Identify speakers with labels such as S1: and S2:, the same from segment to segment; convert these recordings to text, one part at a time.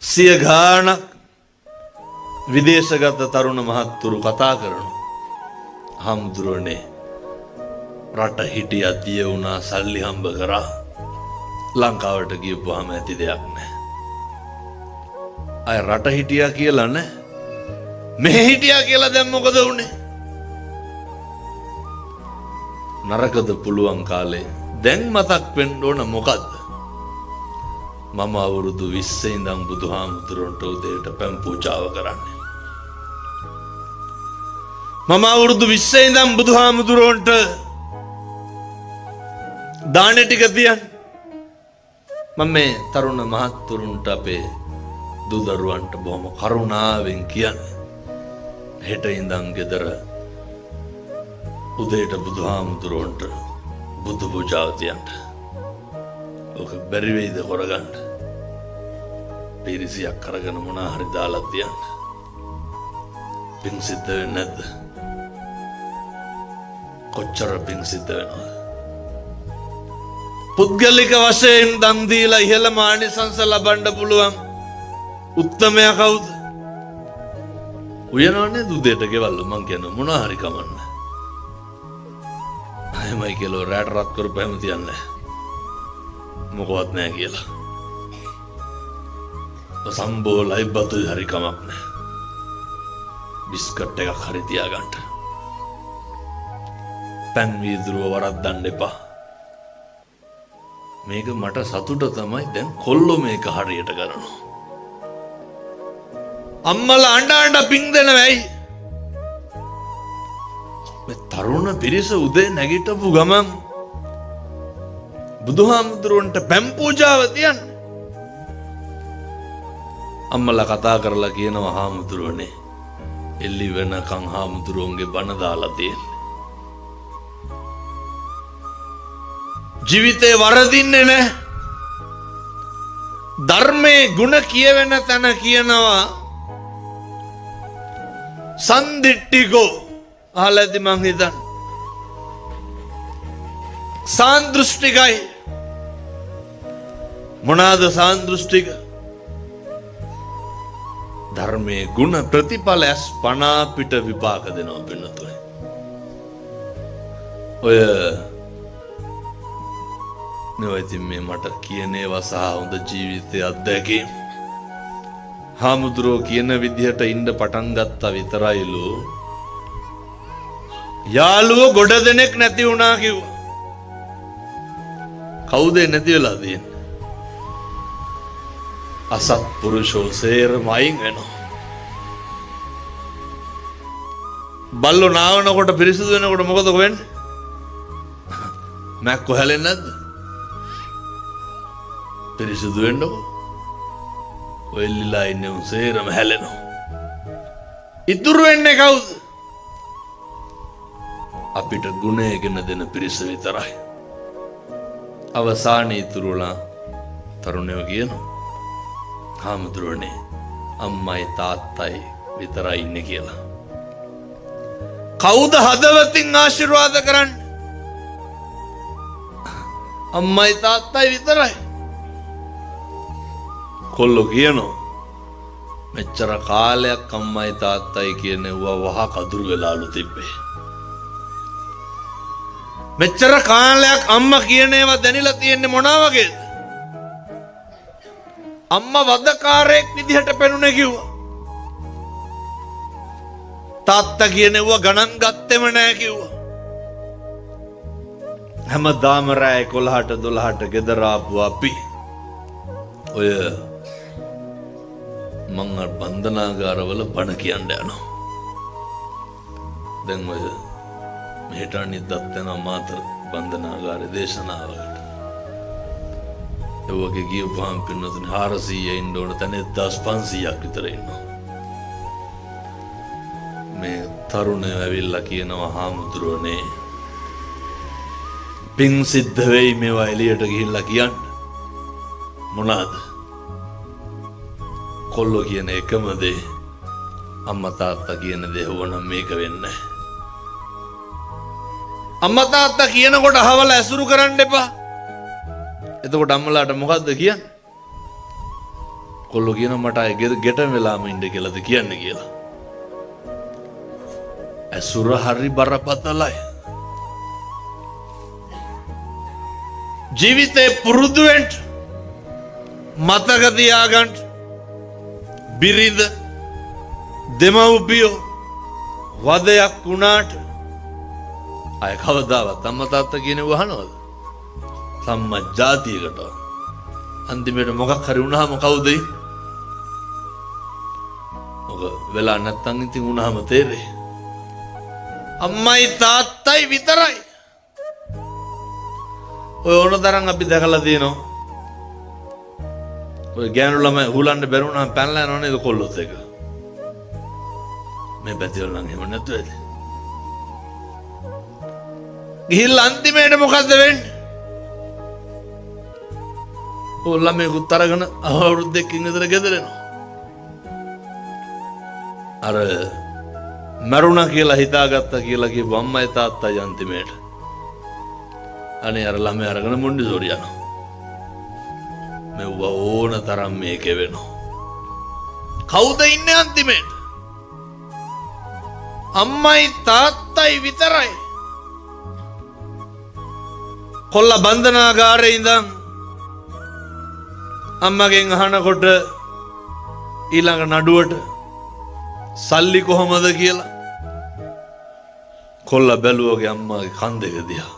S1: සිය ගාණක් විදේශගත තරුණ මහත්තුරු කතා කරනවා. හම්දුරනේ රට හිටියත් දිය වුණා සල්ලි හම්බ කරා ලංකාවට ගියපුවාම ඇති දෙයක් නැහැ. අය රට හිටියා කියලා නෑ. මෙහෙ හිටියා කියලා දැන් මොකද වුනේ? නරකද පුළුවන් කාලේ දැන් මතක් වෙන්න ඕන මොකද්ද? මම අවුරුදු 20 ඉඳන් බුදුහාමුදුරන්ට උදේට පැන් පූජාව කරන්නේ. මම අවුරුදු 20 ඉඳන් බුදුහාමුදුරන්ට දාන ටික තියන්නේ. මම මේ තරුණ මහත්තුරුන්ට අපේ දූ දරුවන්ට බොහොම කරුණාවෙන් කියන්නේ. හෙට ඉඳන් ගෙදර උදේට බුදුහාමුදුරන්ට බුදු පූජාව තියන්න. ඔක බැරි වෙයිද කරගන්න? පිරිසියක් කරගෙන මොනා හරි දාලා තියන්න. පින් සිද්ධ වෙන්නේ නැද්ද? කොච්චර පින් සිද්ධ වෙනවද? පුද්ගලික වශයෙන් දන් දීලා ඉහළ මානිසංස ලබන්න පුළුවන් උත්තමයා කවුද? උයනවනේ දුදේට ගෙවල් මං කියන මොනා හරි කමන්නේ. අයමයි කියලා රැට රත් කරපෑම තියන්නේ. මොකවත් නෑ කියලා. සම්බෝලයි බතුයි හරි කමක් නෑ. බිස්කට් එකක් හරි තියාගන්න. පැන් වීදුරුව වරද්දන්න එපා. මේක මට සතුට තමයි. දැන් කොල්ලෝ මේක හරියට කරනවා. අම්මලා අඬ පිං දෙනවයි. මේ තරුණ පිරිස උදේ නැගිටපු ගමන් බුදුහාමුදුරුවන්ට පැන් පූජාව තියන්නේ. අම්මලා කතා කරලා කියනවා හාමුදුරුවනේ එල්ලි වෙනකන් හාමුදුරුවන්ගේ බණ දාලා තියෙන්නේ. ජීවිතේ වරදින්නේ නැහැ. ධර්මයේ ගුණ කියවෙන තැන කියනවා සන්දිට්ඨිකෝ. අහලාද මං හිතන්නේ සාන්දෘෂ්ටිකයි. මොනාද සාන්දෘෂ්ටික? ධර්මයේ ගුණ ප්‍රතිඵලස් පනා පිට විපාක දෙනවා පින්නතුනේ. ඔය නෙවෙයිතින් මේ මට කියන ඒවා සහ හොඳ ජීවිතයේ අත්දැකීම් හාමුදුරුවෝ කියන විදිහට ඉන්න පටන් ගත්තා විතරයිලු. යාළුවෝ ගොඩ දෙනෙක් නැති වුණා කිව්වා. කවුද නැති වෙලා තියෙන්නේ? අසත්පුරුෂෝ සේරම අයින් වෙනවා. බල්ලෝ නාවනකොට පිරිසිදු වෙනකොට මොකද වෙන්නේ? මැක්කෝ හැලෙන්නේ නැද්ද? පිරිසිදු වෙන්නකො ඔය එල්ලිලා ඉන්නේ උන් සේරම හැලෙනවා. ඉතුරු වෙන්නේ කවුද? අපිට ගුණයගෙන දෙන පිරිස විතරයි. අවසානයේ ඉතුරුලා තරුණයෝ කියනවා හාමුදුරනේ අම්මයි තාත්තයි විතරයි ඉන්නේ කියලා. කවුද හදවතින් ආශිර්වාද කරන්නේ? අම්මයි තාත්තයි විතරයි. කොල්ලෝ කියනවා මෙච්චර කාලයක් අම්මයි තාත්තයි කියනවා වහ කදුරු වෙලාලු තිබ්බේ. මෙච්චර කාලයක් අම්මා කියන ඒවා දැනিলা තියෙන්නේ මොනවා වගේද? අම්මා වදකාරයෙක් විදිහට පෙනුනේ කිව්වා. තාත්තා කියනවා ගණන් ගත්තෙම නෑ කිව්වා. හැමදාම රෑ 11ට 12ට ගෙදර ආපු අපි ඔය මං බන්ධනාගාරවල බණ කියන්න යනවා. දැන් ඔය මෙහෙට නිදත් යන මාතර බන්ධනාගාරේ දේශනාවකට. ඒ වගේ ගියපුවාම පින්නතුනේ 400 ඉන්න ඕන තැන 1500ක් විතර ඉන්නවා. මේ තරුණයෝ ඇවිල්ලා කියනවා හාමුදුරුවනේ පින් සිද්ධ වෙයි මේවා එළියට ගිහිල්ලා කියන්න. මොනවාද? කොල්ලෝ කියන එකම දේ අම්මා තාත්තා කියන දේ වුණා මේක වෙන්නේ නැහැ. අම්මා තාත්තා කියනකොට අහවල ඇසුරු කරන්න එපා. එතකොට අම්මලාට මොකද්ද කියන්නේ? කොල්ලෝ කියන මට අය ගෙට වෙලාම ඉන්න කියලාද කියන්නේ කියලා. ඇසුර හරි බරපතලයි. ජීවිතේ පුරුදු වෙන්න මතක තියාගන්න බිරිඳ දෙමව්පියෝ වදයක් වුණාට අය කවදාවත් අම්මා තාත්තා කියන වහනවද? සම්මා ජාතියකට අන්තිමට මොකක් හරි වුණාම කවුද? ඔක වෙලා නැත්තම් ඉතින් වුණාම තේරෙයි. අම්මයි තාත්තයි විතරයි. ඔය ඕන තරම් අපි දැකලා තියෙනවා. ඔය ගෑනු ළමයි හුලන්න බැරුණාම පැනලා යනවා නේද කොල්ලොත් එක. මේ පැතිවල නම් එහෙම නැතුව ඇති. ගිහිල්ලා අන්තිමේට මොකද්ද වෙන්නේ? ඔය ළමයෙකුත් අරගෙන අවුරුද්දකින් විතර ගෙදර එනවා. අර මරුණා කියලා හිතාගත්තා කියලා කියපු අම්මයි තාත්තයි අන්තිමේට අනේ අර ළමයා අරගෙන මොන්ඩිසෝරි යනවා. මෙව ඕන තරම් මේකේ වෙනවා. කවුද ඉන්නේ අන්තිමේට? අම්මයි තාත්තයි විතරයි. කොල්ල බන්ධනාගාරේ ඉඳන් අම්මගෙන් අහනකොට ඊළඟ නඩුවට සල්ලි කොහොමද කියලා කොල්ල බැලුවගේ අම්මාගේ කන් දෙක දිහා.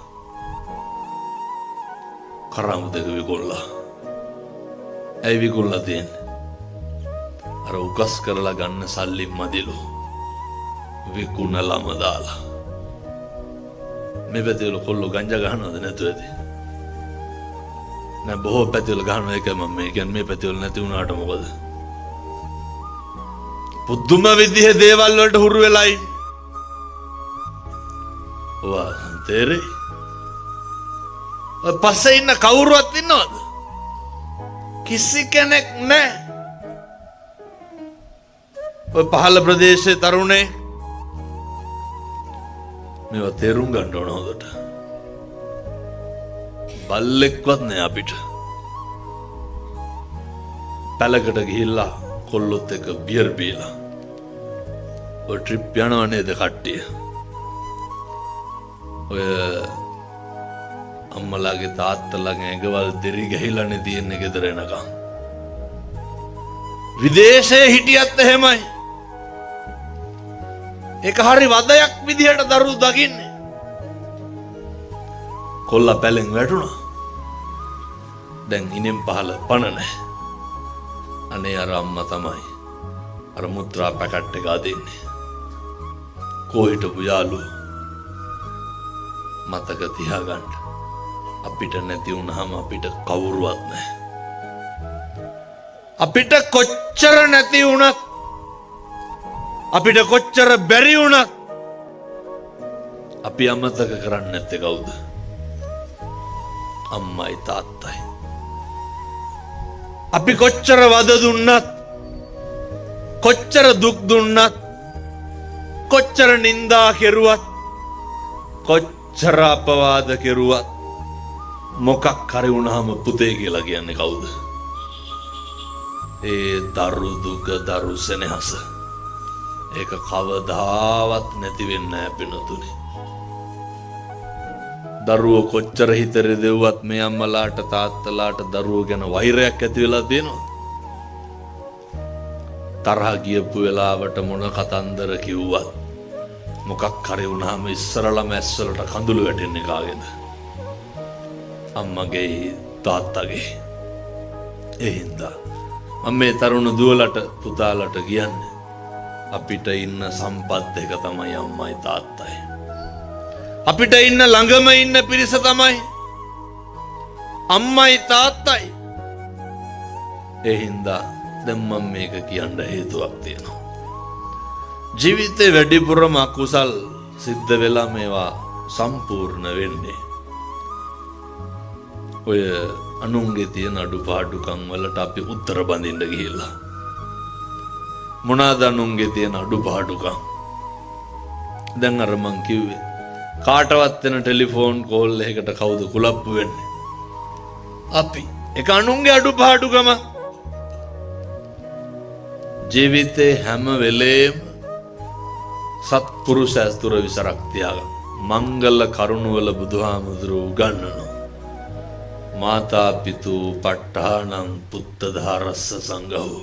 S1: කරාමු දෙක විකුණලා. ඇයි විකුණලා තියෙන්නේ? අර උකස් කරලා ගන්න සල්ලි මදිලු. විකුණලාම දාලා. මේ පැතිවල කොල්ලෝ ගංජා ගහනවද නැතුව ඇති? නෑ බොහෝ පැතිවල ගහනවා. ඒක මම මේ කියන්නේ මේ පැතිවල නැති වුණාට මොකද? පුදුම විදිහේ දේවල් වලට හුරු වෙලායි. වා තේරෙයි. පස්සේ ඉන්න කවුරුවත් ඉන්නවද? කිසි කෙනෙක් නැහැ. ඔය පහළ ප්‍රදේශයේ තරුණේ මේවා තේරුම් ගන්න ඕන හොඳට. බල්ලෙක්වත් නෑ අපිට. පැලකට ගිහිල්ලා කොල්ලොත් එක බියර් බීලා ඔය ට්‍රිප් යනවා නේද කට්ටිය? ඔය අම්මලාගේ තාත්තලාගේ ඇඟවල් දෙරි ගහිලානේ තියෙන්නේ ගෙදර එනකම්. විදේශයේ හිටියත් එහෙමයි. ඒක හරි වදයක් විදිහට දරුවෝ දකින්නේ. කොල්ලා පැලෙන් වැටුණා. දැන් ඉනෙන් පහල පණ නැහැ. අනේ අර අම්මා තමයි අර මුත්‍රා පැකට් එක අදින්නේ. කොහෙටපු යාළුවෝ මතක තියාගන්න. අපිට නැති වුණාම අපිට කවුරුවත් නැහැ. අපිට කොච්චර නැති වුණත් අපිට කොච්චර බැරි වුණත් අපි අමතක කරන්නේ නැත්තේ කවුද? අම්මයි තාත්තයි. අපි කොච්චර වද දුන්නත් කොච්චර දුක් දුන්නත් කොච්චර නින්දා කෙරුවත් කොච්චර අපවාද කෙරුවත් මොකක් හරි වුණාම පුතේ කියලා කියන්නේ කවුද? ඒ දරු දුක දරු සෙනෙහස. ඒක කවදාවත් නැති වෙන්නේ නැහැ පිනතුනේ. දරුවෝ කොච්චර හිතර දෙව්වත් මේ අම්මලාට තාත්තලාට දරුවෝ ගැන වෛරයක් ඇති වෙලා තියෙනවා. තරහ ගියපු වෙලාවට මොන කතන්දර කිව්වත් මොකක් හරි වුණාම ඉස්සරළම ඇස්වලට කඳුළු වැටෙන්නේ කාගේද? අම්මගේ තාත්තගේ. ඒ හින්දා මම මේ තරුණ දුවලට පුතාලට කියන්නේ අපිට ඉන්න සම්පත් එක තමයි අම්මයි තාත්තයි. අපිට ඉන්න ළඟම ඉන්න පිරිස තමයි අම්මයි තාත්තයි. ඒ හින්දා දැන් මම මේක කියන්න හේතුවක් තියෙනවා. ජීවිතේ වැඩිපුරම අකුසල් සිද්ධ වෙලා මේවා සම්පූර්ණ වෙන්නේ ඔය අනුන්ගේ තියෙන අඩුපාඩුකම් වලට අපි උත්තර බඳින්න ගිහිල්ලා. මොනවාද අනුන්ගේ තියෙන අඩුපාඩුකම්? දැන් අර මං කිව්වේ කාටවත් වෙන ටෙලිෆෝන් කෝල් එකකට කවුද කුලප්පු වෙන්නේ? අපි. ඒක අනුන්ගේ අඩුපාඩුකම. ජීවිතේ හැම වෙලේම සත්පුරුෂ ඇස්තුර විසරක් තියාගන්න. මංගල කරුණවල බුදුහාමුදුරුවෝ උගන්වනවා. මාතා පිතු පට්ඨානං පුත්තධාරස්ස සංඝෝ.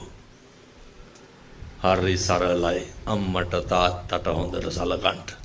S1: හරි සරලයි අම්මට තාත්තට හොඳට සලකන්න.